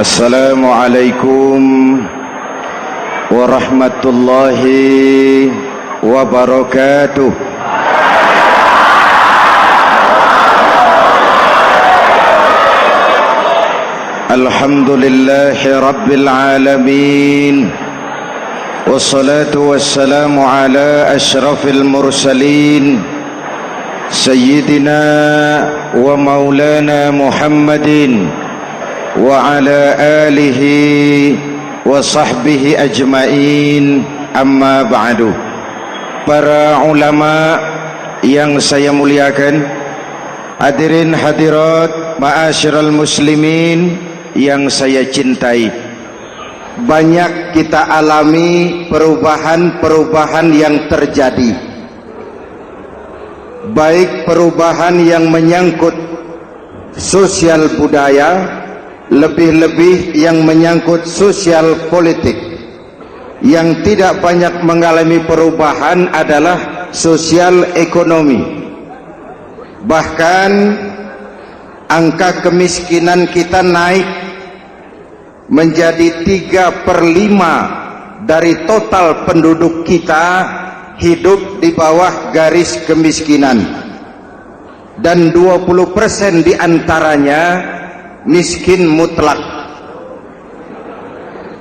Assalamualaikum warahmatullahi wabarakatuh. Alhamdulillahi rabbil alamin, wassalatu wassalamu ala ashrafil mursalin, sayyidina wa maulana Muhammadin wa ala alihi wa sahbihi ajmain, amma ba'du. Para ulama yang saya muliakan, hadirin hadirat ma'asyiral muslimin yang saya cintai, banyak kita alami perubahan-perubahan yang terjadi, baik perubahan yang menyangkut sosial budaya, lebih-lebih yang menyangkut sosial politik. Yang tidak banyak mengalami perubahan adalah sosial ekonomi. Bahkan angka kemiskinan kita naik menjadi 3/5 dari total penduduk kita hidup di bawah garis kemiskinan, dan 20% diantaranya miskin mutlak.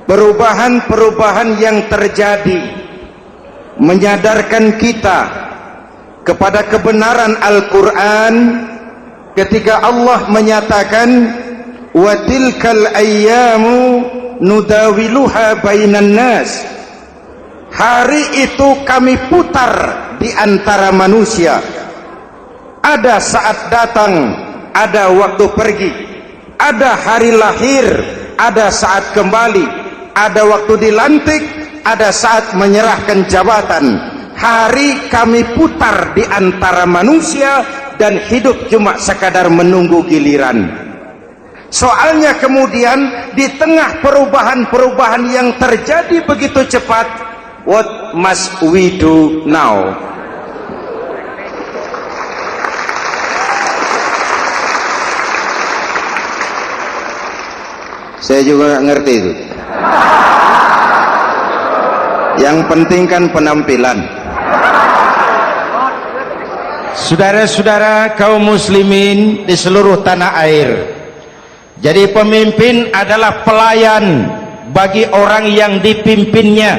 Perubahan-perubahan yang terjadi menyadarkan kita kepada kebenaran Al-Quran ketika Allah menyatakan wa tilkal ayyamu nudawiluha bainan nas. Hari itu kami putar di antara manusia. Ada saat datang, ada waktu pergi. Ada hari lahir, ada saat kembali, ada waktu dilantik, ada saat menyerahkan jabatan. Hari kami putar di antara manusia dan hidup cuma sekadar menunggu giliran. Soalnya kemudian di tengah perubahan-perubahan yang terjadi begitu cepat, what must we do now? Saya juga nggak ngerti itu. Yang penting kan penampilan. Saudara-saudara kaum muslimin di seluruh tanah air, jadi pemimpin adalah pelayan bagi orang yang dipimpinnya.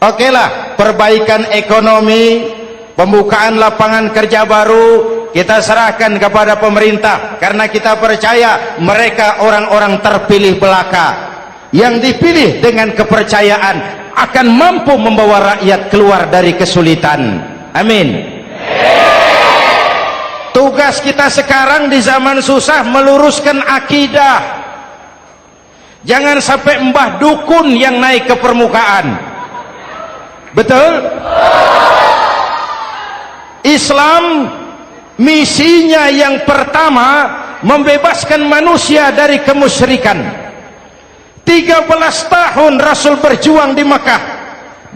Oke lah, perbaikan ekonomi, pembukaan lapangan kerja baru kita serahkan kepada pemerintah, karena kita percaya mereka orang-orang terpilih belaka yang dipilih dengan kepercayaan akan mampu membawa rakyat keluar dari kesulitan. Amin. Tugas kita sekarang di zaman susah meluruskan akidah. Jangan sampai mbah dukun yang naik ke permukaan. Betul? Islam misinya yang pertama membebaskan manusia dari kemusyrikan. 13 tahun Rasul berjuang di Makkah,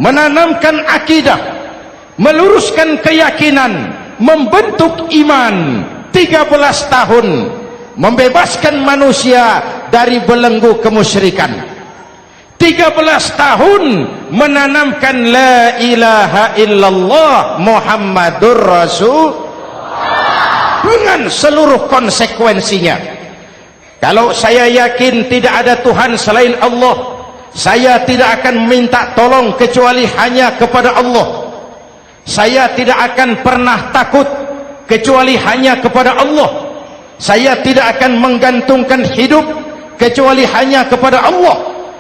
menanamkan akidah, meluruskan keyakinan, membentuk iman. 13 tahun membebaskan manusia dari belenggu kemusyrikan. 13 tahun menanamkan la ilaha illallah Muhammadur Rasul dengan seluruh konsekuensinya. Kalau saya yakin tidak ada Tuhan selain Allah, saya tidak akan minta tolong kecuali hanya kepada Allah. Saya tidak akan pernah takut kecuali hanya kepada Allah. Saya tidak akan menggantungkan hidup kecuali hanya kepada Allah.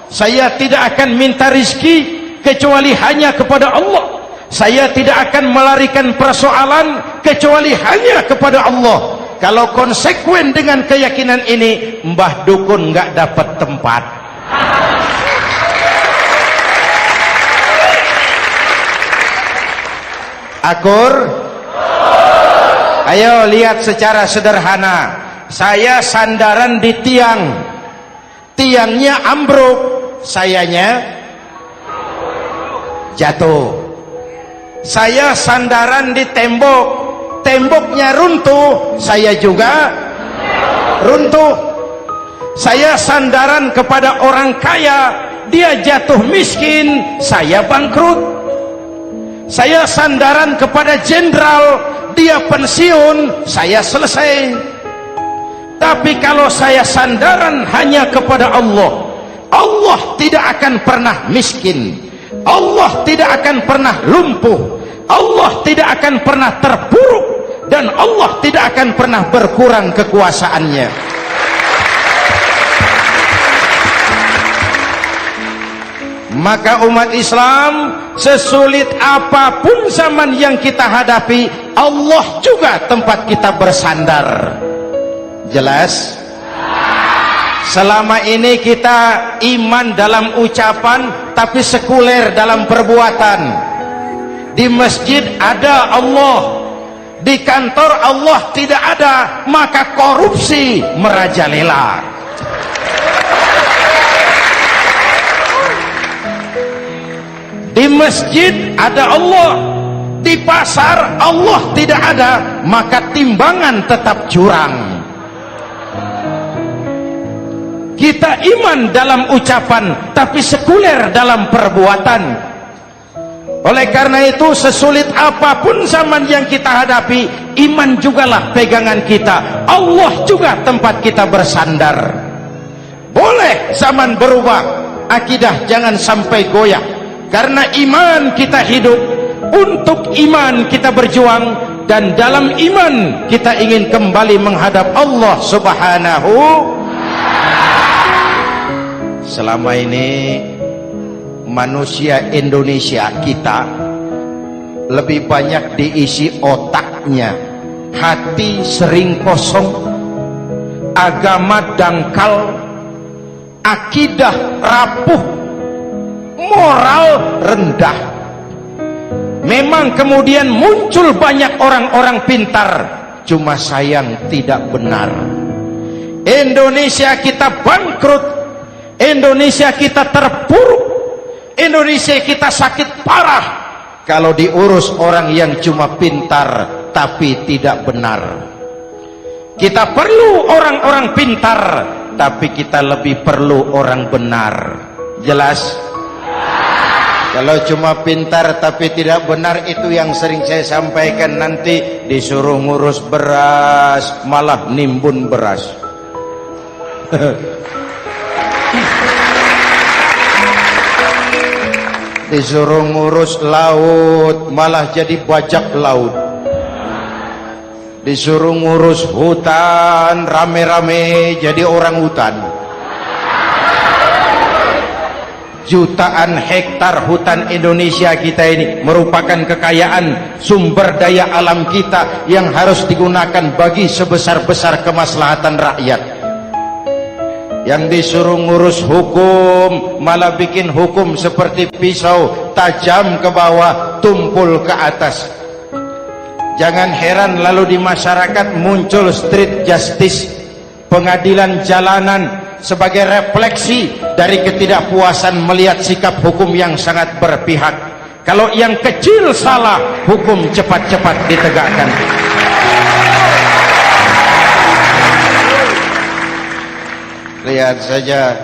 Saya tidak akan minta rizki kecuali hanya kepada Allah. Saya tidak akan melarikan persoalan kecuali hanya kepada Allah. Kalau konsekuen dengan keyakinan ini, mbah dukun nggak dapat tempat. Akur? Ayo lihat secara sederhana. Saya sandaran di tiang, tiangnya ambruk, sayanya jatuh. Saya sandaran di tembok, temboknya runtuh, saya juga runtuh. Saya sandaran kepada orang kaya, dia jatuh miskin, saya bangkrut. Saya sandaran kepada jenderal, dia pensiun, saya selesai. Tapi kalau saya sandaran hanya kepada Allah, Allah tidak akan pernah miskin, Allah tidak akan pernah lumpuh, Allah tidak akan pernah terpuruk, dan Allah tidak akan pernah berkurang kekuasaannya. Maka umat Islam, sesulit apapun zaman yang kita hadapi, Allah juga tempat kita bersandar. Jelas? Selama ini kita iman dalam ucapan, tapi sekuler dalam perbuatan. Di masjid ada Allah, di kantor Allah tidak ada, maka korupsi merajalela. Di masjid ada Allah, di pasar Allah tidak ada, maka timbangan tetap curang. Kita iman dalam ucapan, tapi sekuler dalam perbuatan. Oleh karena itu, sesulit apapun zaman yang kita hadapi, iman jugalah pegangan kita, Allah juga tempat kita bersandar. Boleh zaman berubah, akidah jangan sampai goyah. Karena iman kita hidup, untuk iman kita berjuang, dan dalam iman kita ingin kembali menghadap Allah Subhanahu. Selama ini manusia Indonesia kita lebih banyak diisi otaknya, hati sering kosong, agama dangkal, akidah rapuh, moral rendah. Memang kemudian muncul banyak orang-orang pintar, cuma sayang tidak benar. Indonesia kita bangkrut, Indonesia kita terpuruk, Indonesia kita sakit parah kalau diurus orang yang cuma pintar tapi tidak benar. Kita perlu orang-orang pintar, tapi kita lebih perlu orang benar. Jelas? Kalau cuma pintar tapi tidak benar, itu yang sering saya sampaikan, nanti disuruh ngurus beras malah nimbun beras. Disuruh ngurus laut malah jadi bajak laut. Disuruh ngurus hutan rame-rame jadi orang hutan. Jutaan hektar hutan Indonesia kita ini merupakan kekayaan sumber daya alam kita yang harus digunakan bagi sebesar-besar kemaslahatan rakyat. Yang disuruh ngurus hukum malah bikin hukum seperti pisau, tajam ke bawah, tumpul ke atas. Jangan heran lalu di masyarakat muncul street justice, pengadilan jalanan, sebagai refleksi dari ketidakpuasan melihat sikap hukum yang sangat berpihak. Kalau yang kecil salah, hukum cepat-cepat ditegakkan. Lihat saja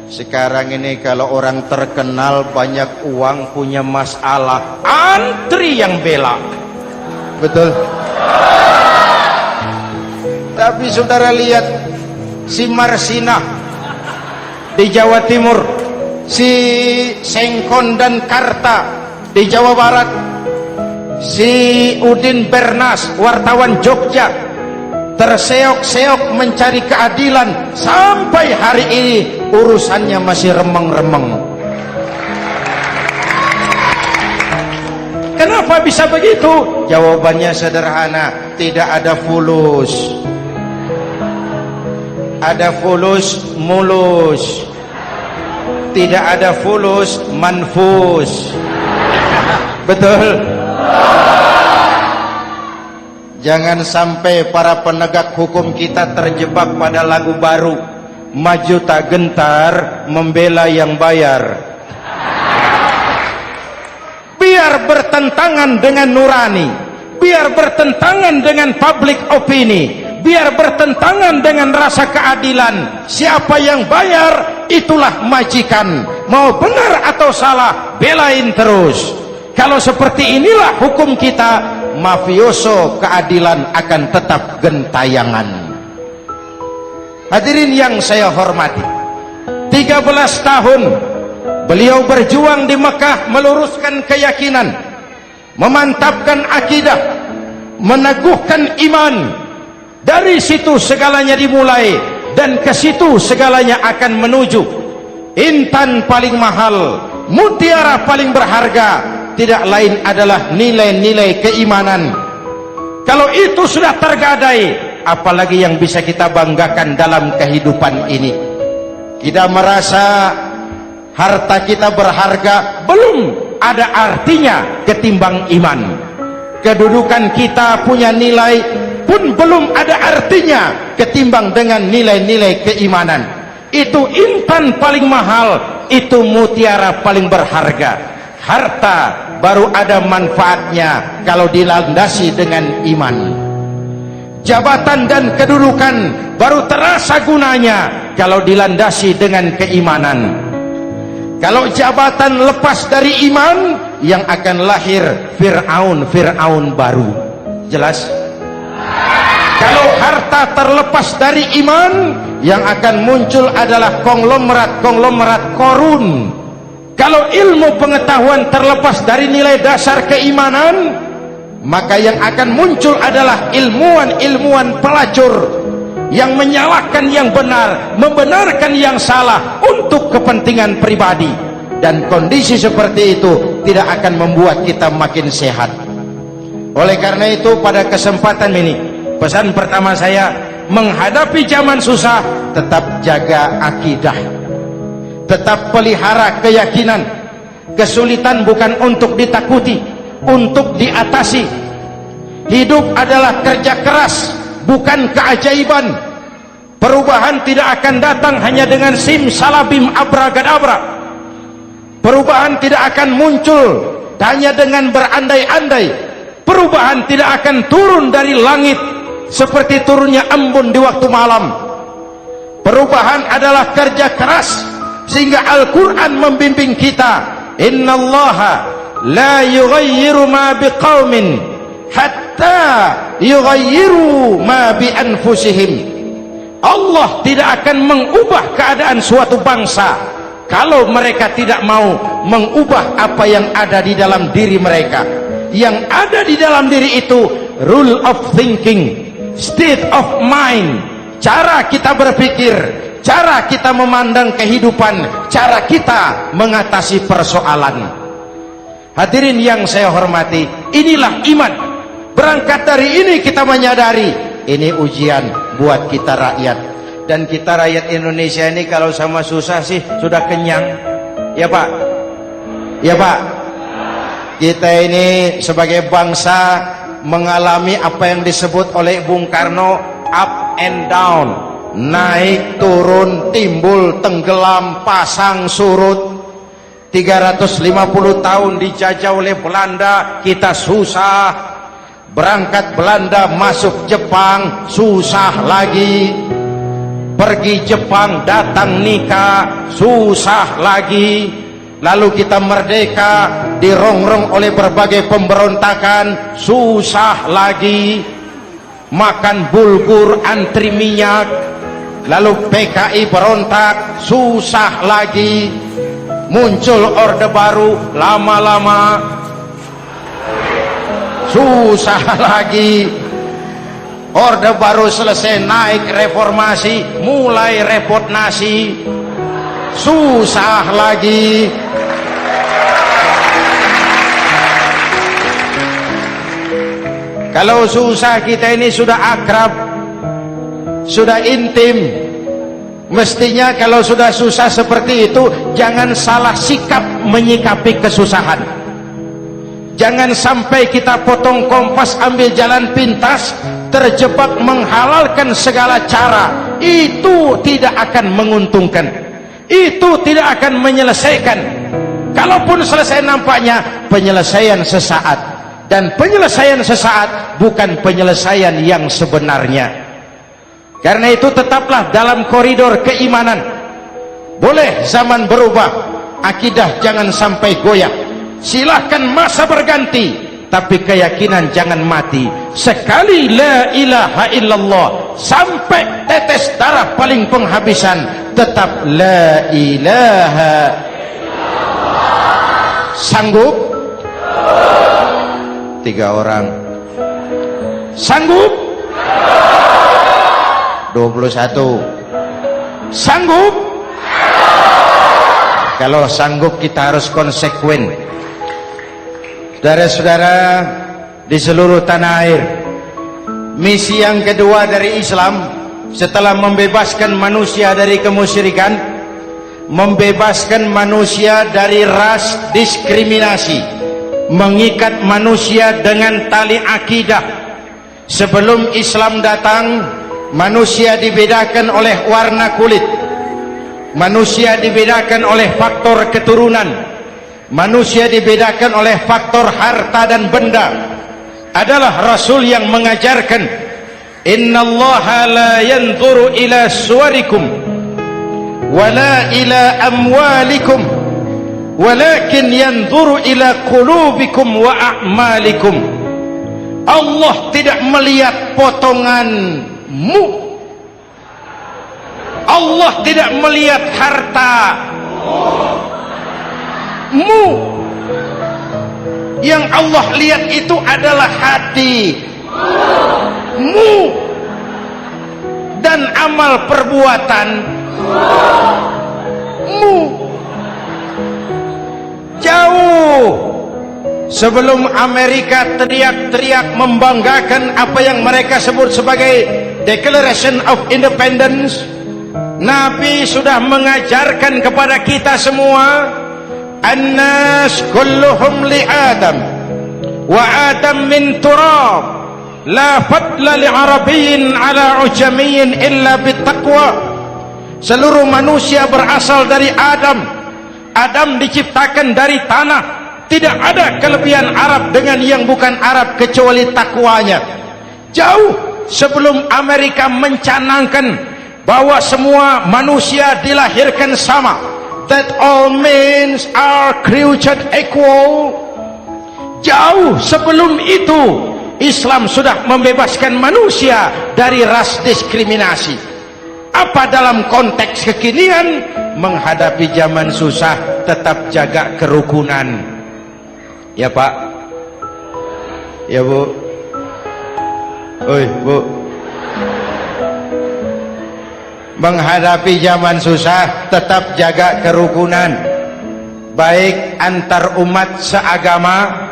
sekarang ini, kalau orang terkenal banyak uang punya masalah, antri yang bela. Betul? Tapi saudara lihat si Marsina di Jawa Timur, si Sengkon dan Karta di Jawa Barat, si Udin Bernas wartawan Jogja terseok-seok mencari keadilan, sampai hari ini urusannya masih remeng-remeng. Kenapa bisa begitu? Jawabannya sederhana, tidak ada fulus. Ada fulus mulus, tidak ada fulus manfus. Betul? Jangan sampai para penegak hukum kita terjebak pada lagu baru, maju tak gentar membela yang bayar. Biar bertentangan dengan nurani, biar bertentangan dengan public opini, biar bertentangan dengan rasa keadilan. Siapa yang bayar itulah majikan, mau benar atau salah belain terus. Kalau seperti inilah hukum kita, mafioso keadilan akan tetap gentayangan. Hadirin yang saya hormati, 13 tahun beliau berjuang di Mekah, meluruskan keyakinan, memantapkan akidah, meneguhkan iman. Dari situ segalanya dimulai, dan ke situ segalanya akan menuju. Intan paling mahal, mutiara paling berharga, tidak lain adalah nilai-nilai keimanan. Kalau itu sudah tergadai, apalagi yang bisa kita banggakan dalam kehidupan ini? Kita merasa harta kita berharga, belum ada artinya ketimbang iman. Kedudukan kita punya nilai pun belum ada artinya ketimbang dengan nilai-nilai keimanan. Itu intan paling mahal, itu mutiara paling berharga. Harta baru ada manfaatnya kalau dilandasi dengan iman. Jabatan dan kedudukan baru terasa gunanya kalau dilandasi dengan keimanan. Kalau jabatan lepas dari iman, yang akan lahir Fir'aun baru. Jelas? Kalau harta terlepas dari iman, yang akan muncul adalah konglomerat Korun. Kalau ilmu pengetahuan terlepas dari nilai dasar keimanan, maka yang akan muncul adalah ilmuwan pelacur yang menyalahkan yang benar, membenarkan yang salah untuk kepentingan pribadi. Dan kondisi seperti itu tidak akan membuat kita makin sehat. Oleh karena itu, pada kesempatan ini, pesan pertama saya, menghadapi zaman susah, tetap jaga akidah, tetap pelihara keyakinan. Kesulitan bukan untuk ditakuti, untuk diatasi. Hidup adalah kerja keras, bukan keajaiban. Perubahan tidak akan datang hanya dengan simsalabim abragadabra. Perubahan tidak akan muncul hanya dengan berandai-andai. Perubahan tidak akan turun dari langit seperti turunnya embun di waktu malam. Perubahan adalah kerja keras, sehingga Al-Quran membimbing kita, innallaha la yughayyiru ma biqaumin hatta yughayyiru ma bi anfusihim. Allah tidak akan mengubah keadaan suatu bangsa kalau mereka tidak mau mengubah apa yang ada di dalam diri mereka. Yang ada di dalam diri itu rule of thinking, state of mind, cara kita berpikir, cara kita memandang kehidupan, cara kita mengatasi persoalan. Hadirin yang saya hormati, inilah iman. Berangkat dari ini kita menyadari, ini ujian buat kita rakyat. Dan kita rakyat Indonesia ini kalau sama susah sih sudah kenyang. Ya Pak? Ya Pak? Kita ini sebagai bangsa mengalami apa yang disebut oleh Bung Karno up and down, naik turun, timbul tenggelam, pasang surut. 350 tahun dijajah oleh Belanda, kita susah. Berangkat Belanda masuk Jepang, susah lagi. Pergi Jepang, datang nikah, susah lagi. Lalu kita merdeka, dirongrong oleh berbagai pemberontakan, susah lagi. Makan bulgur, antri minyak. Lalu PKI berontak, susah lagi. Muncul orde baru, lama-lama susah lagi. Orde baru selesai, naik reformasi, mulai repot nasi, susah lagi. Kalau susah kita ini sudah akrab, sudah intim. Mestinya kalau sudah susah seperti itu, jangan salah sikap menyikapi kesusahan. Jangan sampai kita potong kompas, ambil jalan pintas, terjebak menghalalkan segala cara. Itu tidak akan menguntungkan, itu tidak akan menyelesaikan. Kalaupun selesai, nampaknya penyelesaian sesaat. Dan penyelesaian sesaat bukan penyelesaian yang sebenarnya. Karena itu tetaplah dalam koridor keimanan. Boleh zaman berubah, akidah jangan sampai goyah. Silahkan masa berganti, tapi keyakinan jangan mati. Sekali la ilaha illallah sampai tetes darah paling penghabisan, tetap la ilaha illallah. Sanggup? 3 orang. Sanggup? 21. Sanggup? Kalau sanggup kita harus konsekuen. Saudara-saudara di seluruh tanah air, misi yang kedua dari Islam setelah membebaskan manusia dari kemusyrikan, membebaskan manusia dari ras diskriminasi, mengikat manusia dengan tali akidah. Sebelum Islam datang, manusia dibedakan oleh warna kulit, manusia dibedakan oleh faktor keturunan, manusia dibedakan oleh faktor harta dan benda. Adalah Rasul yang mengajarkan, innallaha la yanzuru ila suwarikum wala ila amwalikum walakin yanzuru ila qulubikum wa a'malikum. Allah tidak melihat potonganmu, Allah tidak melihat hartamu. Yang Allah lihat itu adalah hatimu dan amal perbuatanmu. Jauh sebelum Amerika teriak-teriak membanggakan apa yang mereka sebut sebagai Declaration of Independence, Nabi sudah mengajarkan kepada kita semua, annas kulluhum li Adam wa Adam min turab la fadla li arabiyyin ala ujamiyyin illa bittaqwa. Seluruh manusia berasal dari Adam. Adam diciptakan dari tanah. Tidak ada kelebihan Arab dengan yang bukan Arab kecuali takwanya. Jauh sebelum Amerika mencanangkan bahwa semua manusia dilahirkan sama, that all men are created equal. Jauh sebelum itu Islam sudah membebaskan manusia dari ras diskriminasi. Apa dalam konteks kekinian menghadapi zaman susah tetap jaga kerukunan? Ya Pak, ya Bu, oi Bu, menghadapi zaman susah tetap jaga kerukunan, baik antar umat seagama,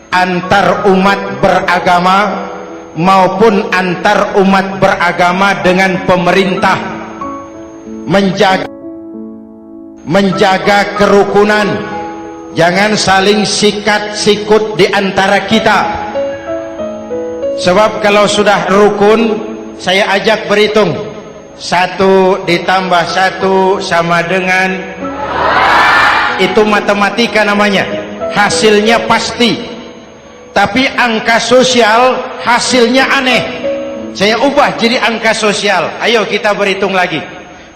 antar umat beragama, maupun antar umat beragama dengan pemerintah. Menjaga kerukunan. Jangan saling sikat sikut di antara kita. Sebab kalau sudah rukun, saya ajak berhitung, 1 ditambah 1 sama dengan, itu matematika namanya, hasilnya pasti. Tapi angka sosial hasilnya aneh. Saya ubah jadi angka sosial. Ayo kita berhitung lagi.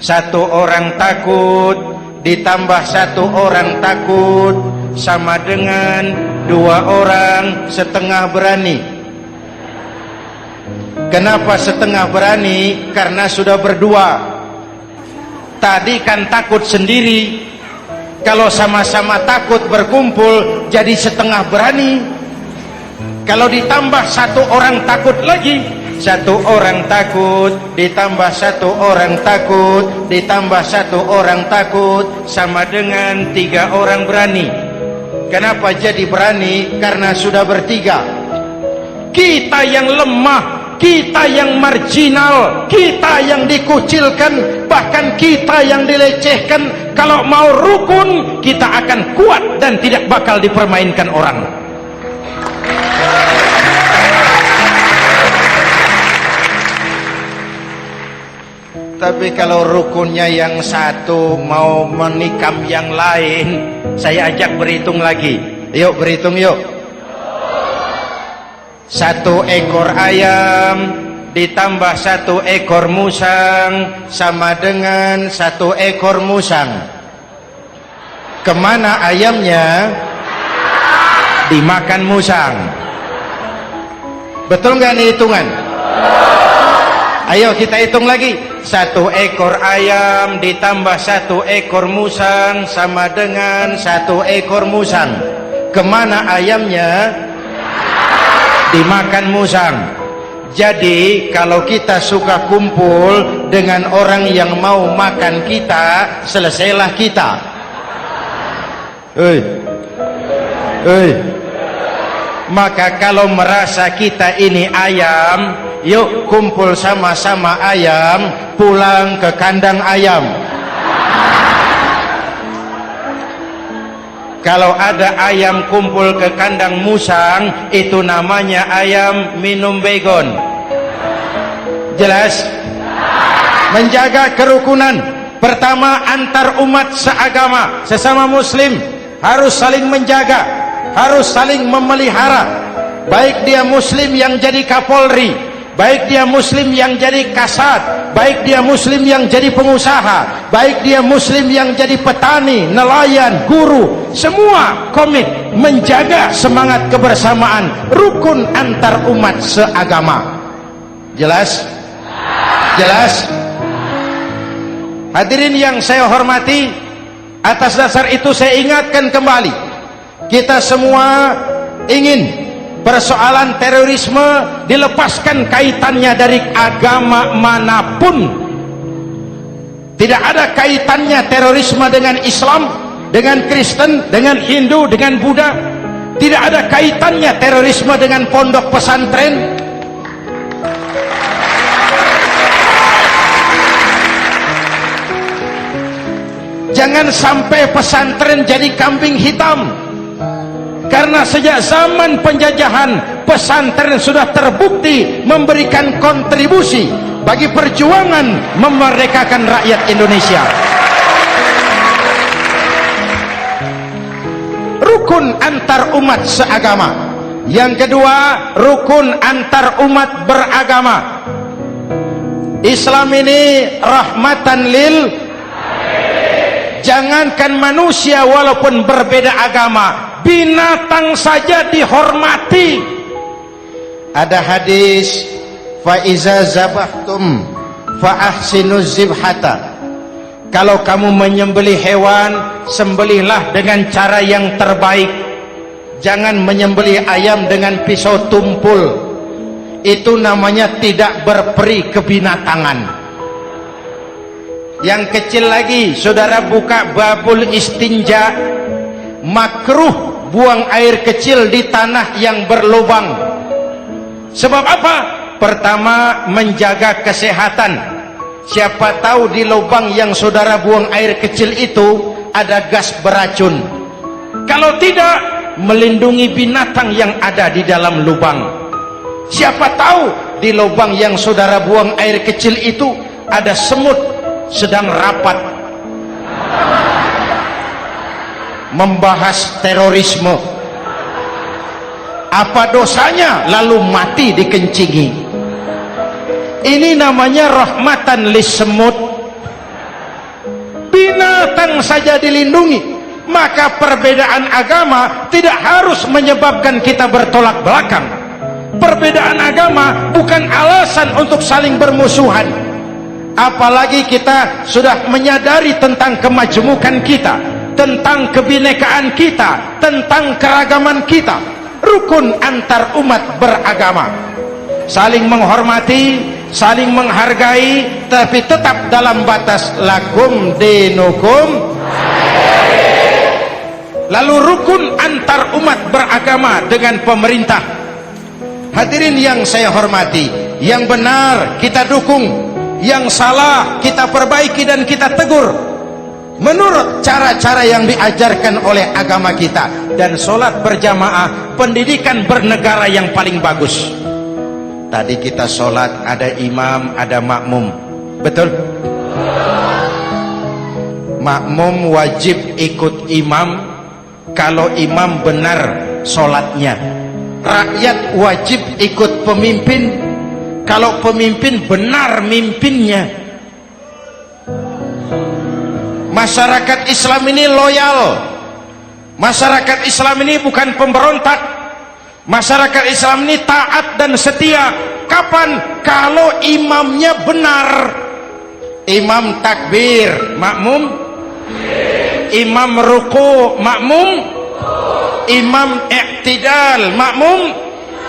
1 orang takut ditambah 1 orang takut sama dengan 2 orang setengah berani. Kenapa setengah berani? Karena sudah berdua. Tadi kan takut sendiri. Kalau sama-sama takut berkumpul jadi setengah berani. Kalau ditambah 1 orang takut lagi, 1 orang takut ditambah 1 orang takut ditambah 1 orang takut sama dengan 3 orang berani. Kenapa jadi berani? Karena sudah bertiga. Kita yang lemah, kita yang marginal, kita yang dikucilkan, bahkan kita yang dilecehkan, kalau mau rukun kita akan kuat dan tidak bakal dipermainkan orang. Tapi kalau rukunnya yang satu mau menikam yang lain, saya ajak berhitung lagi. Yuk berhitung yuk. 1 ekor ayam ditambah 1 ekor musang sama dengan 1 ekor musang. Kemana ayamnya? Dimakan musang. Betul nggak nih hitungan? Ayo kita hitung lagi. 1 ekor ayam ditambah 1 ekor musang sama dengan 1 ekor musang. Kemana ayamnya? Dimakan musang. Jadi kalau kita suka kumpul dengan orang yang mau makan kita, selesailah kita. Maka kalau merasa kita ini ayam, yuk kumpul sama-sama ayam, pulang ke kandang ayam. Kalau ada ayam kumpul ke kandang musang, itu namanya ayam minum baygon. Jelas? Menjaga kerukunan. Pertama, antar umat seagama, sesama muslim harus saling menjaga, harus saling memelihara. Baik dia muslim yang jadi kapolri, baik dia muslim yang jadi kasat, baik dia muslim yang jadi pengusaha, baik dia muslim yang jadi petani, nelayan, guru, semua komit menjaga semangat kebersamaan, rukun antar umat seagama. Jelas? Jelas? Hadirin yang saya hormati, atas dasar itu saya ingatkan kembali, kita semua ingin persoalan terorisme dilepaskan kaitannya dari agama manapun. Tidak ada kaitannya terorisme dengan Islam, dengan Kristen, dengan Hindu, dengan Buddha. Tidak ada kaitannya terorisme dengan pondok pesantren. Jangan sampai pesantren jadi kambing hitam. Karena sejak zaman penjajahan, pesantren sudah terbukti memberikan kontribusi bagi perjuangan memerdekakan rakyat Indonesia. Rukun antar umat seagama. Yang kedua, rukun antar umat beragama. Islam ini rahmatan lil. Jangankan manusia walaupun berbeda agama, binatang saja dihormati. Ada hadis, fa iza zabahtum fa ahsinuz zibhata. Kalau kamu menyembelih hewan, sembelihlah dengan cara yang terbaik. Jangan menyembelih ayam dengan pisau tumpul. Itu namanya tidak berperi kebinatangan. Yang kecil lagi, saudara buka babul istinja, makruh buang air kecil di tanah yang berlubang. Sebab apa? Pertama, menjaga kesehatan. Siapa tahu di lubang yang saudara buang air kecil itu ada gas beracun. Kalau tidak, melindungi binatang yang ada di dalam lubang. Siapa tahu di lubang yang saudara buang air kecil itu ada semut sedang rapat membahas terorisme. Apa dosanya lalu mati dikencingi? Ini namanya rahmatan lis semut. Binatang saja dilindungi. Maka perbedaan agama tidak harus menyebabkan kita bertolak belakang. Perbedaan agama bukan alasan untuk saling bermusuhan. Apalagi kita sudah menyadari tentang kemajemukan kita, tentang kebinekaan kita, tentang keragaman kita. Rukun antar umat beragama, saling menghormati, saling menghargai, tapi tetap dalam batas lakum dinukum. Lalu rukun antar umat beragama dengan pemerintah. Hadirin yang saya hormati, yang benar kita dukung, yang salah kita perbaiki dan kita tegur menurut cara-cara yang diajarkan oleh agama kita. Dan sholat berjamaah, pendidikan bernegara yang paling bagus. Tadi kita sholat ada imam, ada makmum, betul? Makmum wajib ikut imam kalau imam benar sholatnya. Rakyat wajib ikut pemimpin kalau pemimpin benar mimpinnya. Masyarakat Islam ini loyal. Masyarakat Islam ini bukan pemberontak. Masyarakat Islam ini taat dan setia. Kapan? Kalau imamnya benar. Imam takbir, makmum. Imam ruku, makmum. Imam i'tidal, makmum.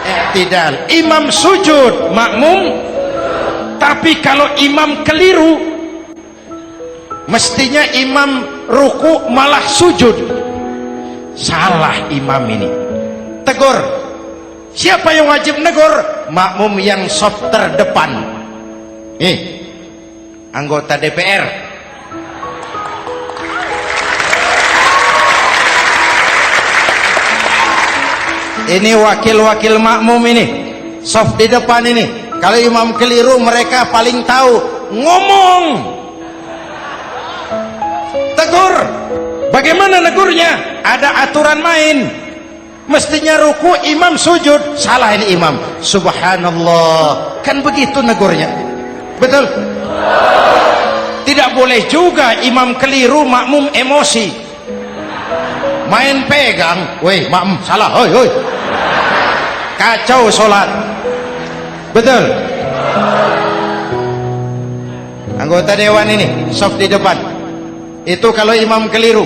I'tidal. Imam sujud, makmum. Tapi kalau imam keliru, mestinya imam ruku malah sujud. Salah imam ini. Tegur. Siapa yang wajib negur? Makmum yang saf terdepan. Anggota DPR. Ini wakil-wakil makmum ini, saf di depan ini. Kalau imam keliru, mereka paling tahu. Ngomong, tegur. Bagaimana negurnya? Ada aturan main. Mestinya ruku, imam sujud. Salah ini imam. Subhanallah. Kan begitu negurnya. Betul? Tidak boleh juga imam keliru, makmum emosi. Main pegang. Woi, makmum salah. Hoi, hoi. Kacau sholat. Betul? Anggota dewan ini, saf di depan. Itu kalau imam keliru.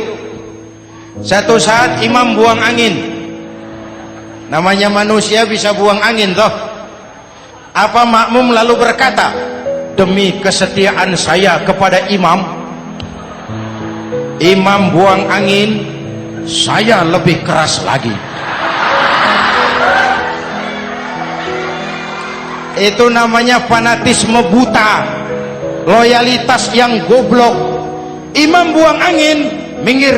Satu saat imam buang angin. Namanya manusia bisa buang angin toh. Apa makmum lalu berkata, demi kesetiaan saya kepada imam, imam buang angin, saya lebih keras lagi. Itu namanya fanatisme buta, loyalitas yang goblok. Imam buang angin, minggir.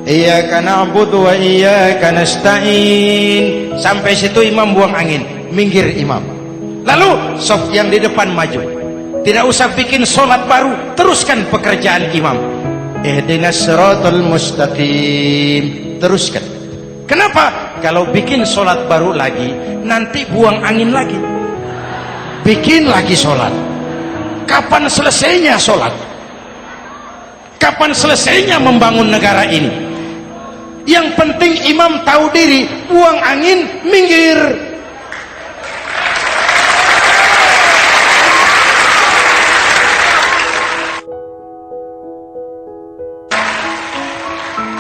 Iyyaka na'budu wa iyyaka nasta'in. Sampai situ imam buang angin, minggir imam. Lalu saf yang di depan maju. Tidak usah bikin sholat baru, teruskan pekerjaan imam. Ihdinas siratal mustaqim. Teruskan. Kenapa? Kalau bikin sholat baru lagi, nanti buang angin lagi. Bikin lagi sholat. Kapan selesainya sholat? Kapan selesainya membangun negara ini? Yang penting imam tahu diri, buang angin, minggir.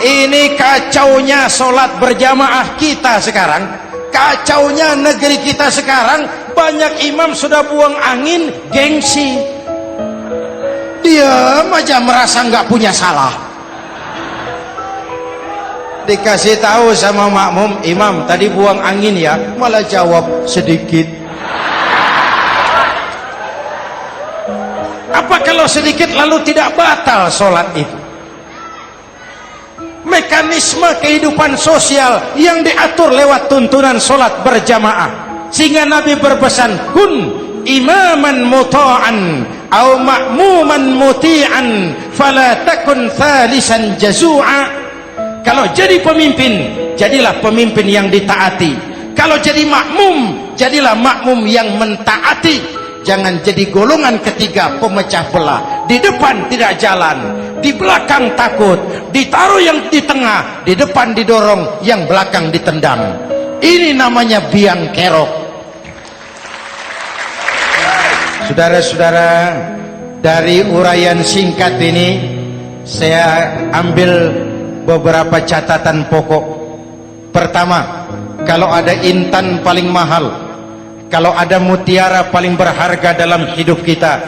Ini kacaunya sholat berjamaah kita sekarang. Kacaunya negeri kita sekarang. Banyak imam sudah buang angin, gengsi. Dia aja merasa nggak punya salah. Dikasih tahu sama makmum, imam tadi buang angin ya, malah jawab sedikit. Apa kalau sedikit lalu tidak batal sholat itu? Mekanisme kehidupan sosial yang diatur lewat tuntunan sholat berjamaah, sehingga Nabi berpesan, kun imaman muta'an au ma'muman muti'an fala takun thalisan jazu'a. Kalau jadi pemimpin, jadilah pemimpin yang ditaati. Kalau jadi makmum, jadilah makmum yang mentaati. Jangan jadi golongan ketiga pemecah belah. Di depan tidak jalan, di belakang takut, ditaruh yang di tengah, di depan didorong, yang belakang ditendang. Ini namanya biang kerok. Saudara-saudara, dari uraian singkat ini saya ambil beberapa catatan pokok. Pertama, kalau ada intan paling mahal, kalau ada mutiara paling berharga dalam hidup kita,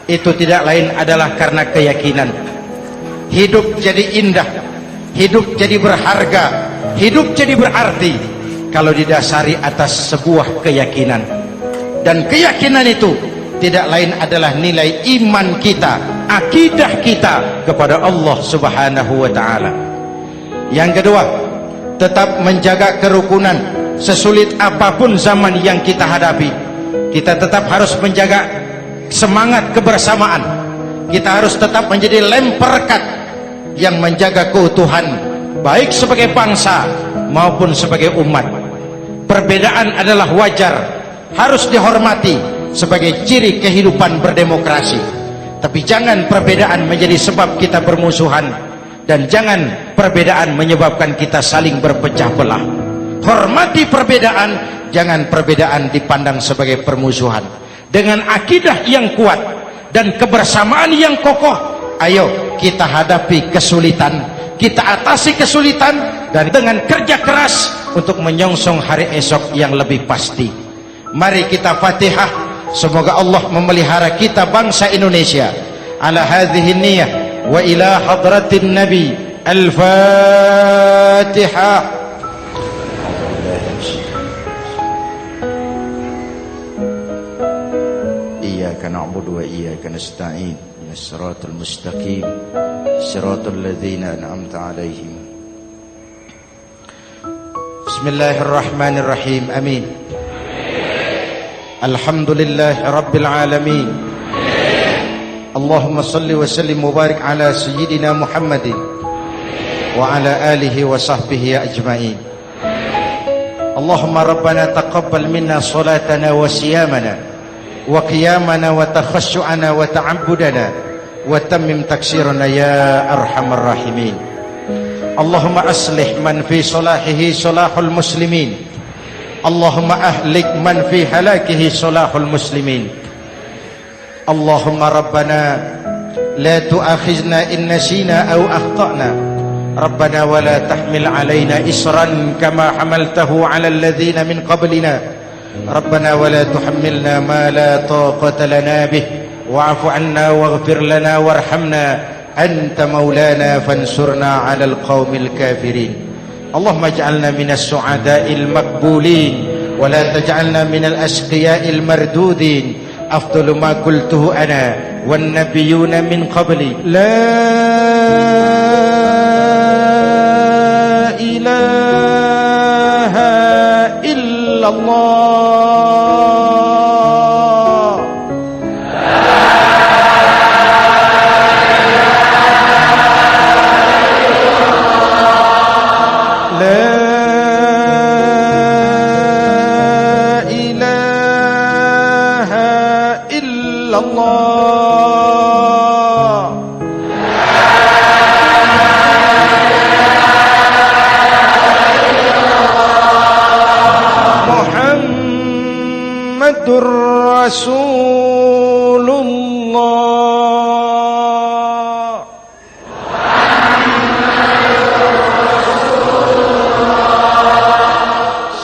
itu tidak lain adalah karena keyakinan. Hidup jadi indah, hidup jadi berharga, hidup jadi berarti kalau didasari atas sebuah keyakinan. Dan keyakinan itu tidak lain adalah nilai iman kita, akidah kita kepada Allah Subhanahu wa ta'ala. Yang kedua, tetap menjaga kerukunan. Sesulit apapun zaman yang kita hadapi, kita tetap harus menjaga semangat kebersamaan. Kita harus tetap menjadi lem perekat yang menjaga keutuhan, baik sebagai bangsa maupun sebagai umat. Perbedaan adalah wajar, harus dihormati sebagai ciri kehidupan berdemokrasi. Tapi jangan perbedaan menjadi sebab kita bermusuhan, dan jangan perbedaan menyebabkan kita saling berpecah belah. Hormati perbedaan, jangan perbedaan dipandang sebagai permusuhan. Dengan akidah yang kuat dan kebersamaan yang kokoh, ayo kita hadapi kesulitan, kita atasi kesulitan, dan dengan kerja keras untuk menyongsong hari esok yang lebih pasti. Mari kita Fatihah, semoga Allah memelihara kita bangsa Indonesia. Ala hadhihi niyah wa ila hadratin Nabi. Al-Fatihah. Iyyaka na'budu wa iyyaka nasta'in. Shiratal mustaqim, shiratal ladzina an'amta 'alaihim. Bismillahirrahmanirrahim. Amin. Alhamdulillahi rabbil alamin. Allahumma salli wa sallim mubarak ala sayyidina Muhammadin wa ala alihi wa sahbihi ajma'in. Allahumma rabbana taqabbal minna salatana wa siyamana wa qiyamana wa takhashu'ana wa ta'abbudana wa tammim taksirana ya arhamar rahimin. Allahumma aslih man fi salahihi salahul muslimin. Allahumma ahlik man fi halakihi salahul muslimin. Allahumma rabbana la tu'akhizna in nasina aw akhtana. Rabbana wa la tahmil alaina isran kama hamaltahu ala alladhina min qablina. Rabbana wa la tuhammilna ma la taqata lana bih. Wa'fu 'anna waghfir lana warhamna anta maulana fansurna 'alal qaumil kafirin. Allahumma ij'alna minas su'ada'il maqbulin wa la taj'alna minal ashqiya'il mardudin. Afdalu ma qultuhu ana wan nabiyyuna min qabli. La ilaha illallah. Muhammadur Rasulullah.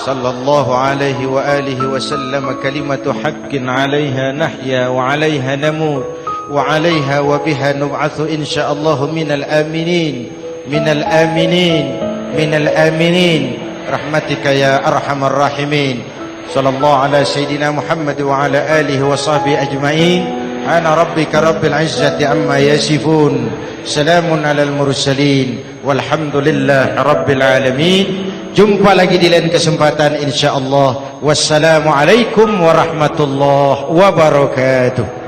Sallallahu alaihi wa alihi wa sallam. Kalimatu haqqin 'alaiha nahya wa 'alaiha namut wa 'alaiha wa biha nub'atsu insyaallah minal aminin minal aminin minal aminin rahmatika ya arhamar rahimin. Sallallahu ala sayyidina Muhammad wa ala alihi wa sahbihi ajma'in. Ana rabbika rabbil izzati amma yasifun. Salamun alal mursalin walhamdulillahi rabbil alamin. Jumpa lagi di lain kesempatan insyaallah. Wassalamualaikum warahmatullahi wabarakatuh.